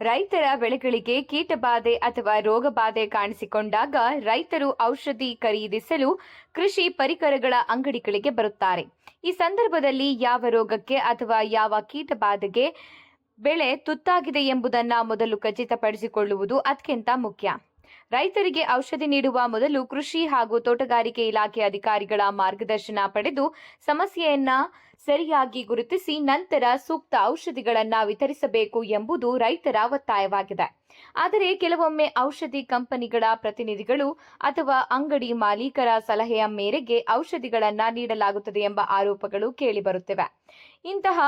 ರೈತರ ಬೆಳೆಗಳಿಗೆ ಕೀಟಬಾಧೆ ಅಥವಾ ರೋಗಬಾಧೆ ಕಾಣಿಸಿಕೊಂಡಾಗ ರೈತರು ಔಷಧಿ ಖರೀದಿಸಲು ಕೃಷಿ ಪರಿಕರಗಳ ಅಂಗಡಿಗಳಿಗೆ ಬರುತ್ತಾರೆ. ಈ ಸಂದರ್ಭದಲ್ಲಿ ಯಾವ ರೋಗಕ್ಕೆ ಅಥವಾ ಯಾವ ಕೀಟಬಾಧೆಗೆ ಬೆಳೆ ತುತ್ತಾಗಿದೆ ಎಂಬುದನ್ನು ಮೊದಲು ಖಚಿತಪಡಿಸಿಕೊಳ್ಳುವುದು ಅತ್ಯಂತ ಮುಖ್ಯ. ರೈತರಿಗೆ ಔಷಧಿ ನೀಡುವ ಮೊದಲು ಕೃಷಿ ಹಾಗೂ ತೋಟಗಾರಿಕೆ ಇಲಾಖೆ ಅಧಿಕಾರಿಗಳ ಮಾರ್ಗದರ್ಶನ ಪಡೆದು ಸಮಸ್ಯೆಯನ್ನ ಸರಿಯಾಗಿ ಗುರುತಿಸಿ ನಂತರ ಸೂಕ್ತ ಔಷಧಿಗಳನ್ನು ವಿತರಿಸಬೇಕು ಎಂಬುದು ರೈತರ ಒತ್ತಾಯವಾಗಿದೆ. ಆದರೆ ಕೆಲವೊಮ್ಮೆ ಔಷಧಿ ಕಂಪನಿಗಳ ಪ್ರತಿನಿಧಿಗಳು ಅಥವಾ ಅಂಗಡಿ ಮಾಲೀಕರ ಸಲಹೆಯ ಮೇರೆಗೆ ಔಷಧಿಗಳನ್ನು ನೀಡಲಾಗುತ್ತದೆ ಎಂಬ ಆರೋಪಗಳು ಕೇಳಿಬರುತ್ತಿವೆ. ಇಂತಹ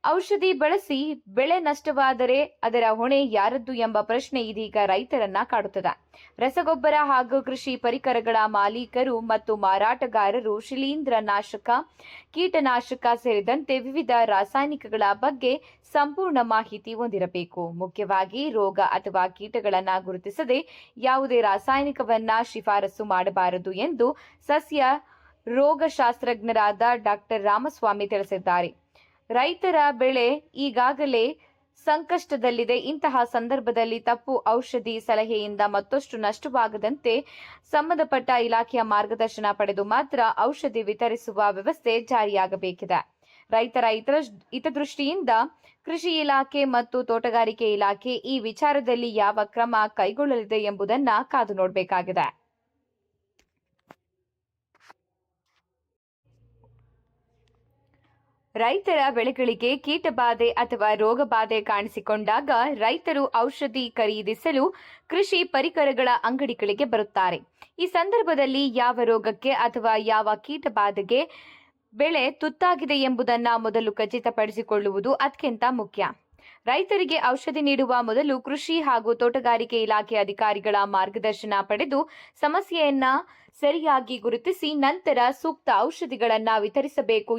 ಔಷಧಿ ಬಳಸಿ ಬೆಳೆ ನಷ್ಟವಾದರೆ ಅದರ ಹೊಣೆ ಯಾರದ್ದು ಎಂಬ ಪ್ರಶ್ನೆ ಇದೀಗ ರೈತರನ್ನ ಕಾಡುತ್ತದೆ. ರಸಗೊಬ್ಬರ ಹಾಗೂ ಕೃಷಿ ಪರಿಕರಗಳ ಮಾಲೀಕರು ಮತ್ತು ಮಾರಾಟಗಾರರು ಶಿಲೀಂಧ್ರನಾಶಕ, ಕೀಟನಾಶಕ ಸೇರಿದಂತೆ ವಿವಿಧ ರಾಸಾಯನಿಕಗಳ ಬಗ್ಗೆ ಸಂಪೂರ್ಣ ಮಾಹಿತಿ ಹೊಂದಿರಬೇಕು. ಮುಖ್ಯವಾಗಿ ರೋಗ ಅಥವಾ ಕೀಟಗಳನ್ನು ಗುರುತಿಸದೆ ಯಾವುದೇ ರಾಸಾಯನಿಕವನ್ನ ಶಿಫಾರಸು ಮಾಡಬಾರದು ಎಂದು ಸಸ್ಯ ರೋಗಶಾಸ್ತ್ರಜ್ಞರಾದ ಡಾಕ್ಟರ್ ರಾಮಸ್ವಾಮಿ ತಿಳಿಸಿದ್ದಾರೆ. ರೈತರ ಬೆಳೆ ಈಗಾಗಲೇ ಸಂಕಷ್ಟದಲ್ಲಿದೆ. ಇಂತಹ ಸಂದರ್ಭದಲ್ಲಿ ತಪ್ಪು ಔಷಧಿ ಸಲಹೆಯಿಂದ ಮತ್ತಷ್ಟು ನಷ್ಟವಾಗದಂತೆ ಸಂಬಂಧಪಟ್ಟ ಇಲಾಖೆಯ ಮಾರ್ಗದರ್ಶನ ಪಡೆದು ಮಾತ್ರ ಔಷಧಿ ವಿತರಿಸುವ ವ್ಯವಸ್ಥೆ ಜಾರಿಯಾಗಬೇಕಿದೆ. ರೈತರ ಹಿತದೃಷ್ಟಿಯಿಂದ ಕೃಷಿ ಇಲಾಖೆ ಮತ್ತು ತೋಟಗಾರಿಕೆ ಇಲಾಖೆ ಈ ವಿಚಾರದಲ್ಲಿ ಯಾವ ಕ್ರಮ ಕೈಗೊಳ್ಳಲಿದೆ ಎಂಬುದನ್ನು ಕಾದು ನೋಡಬೇಕಾಗಿದೆ. ರೈತರ ಬೆಳೆಗಳಿಗೆ ಕೀಟಬಾಧೆ ಅಥವಾ ರೋಗಬಾಧೆ ಕಾಣಿಸಿಕೊಂಡಾಗ ರೈತರು ಔಷಧಿ ಖರೀದಿಸಲು ಕೃಷಿ ಪರಿಕರಗಳ ಅಂಗಡಿಗಳಿಗೆ ಬರುತ್ತಾರೆ. ಈ ಸಂದರ್ಭದಲ್ಲಿ ಯಾವ ರೋಗಕ್ಕೆ ಅಥವಾ ಯಾವ ಕೀಟಬಾಧೆಗೆ ಬೆಳೆ ತುತ್ತಾಗಿದೆ ಎಂಬುದನ್ನು ಮೊದಲು ಖಚಿತಪಡಿಸಿಕೊಳ್ಳುವುದು ಅತ್ಯಂತ ಮುಖ್ಯ. ರೈತರಿಗೆ ಔಷಧಿ ನೀಡುವ ಮೊದಲು ಕೃಷಿ ಹಾಗೂ ತೋಟಗಾರಿಕೆ ಇಲಾಖೆ ಅಧಿಕಾರಿಗಳ ಮಾರ್ಗದರ್ಶನ ಪಡೆದು ಸಮಸ್ಯೆಯನ್ನ ಸರಿಯಾಗಿ ಗುರುತಿಸಿ ನಂತರ ಸೂಕ್ತ ಔಷಧಿಗಳನ್ನು ವಿತರಿಸಬೇಕು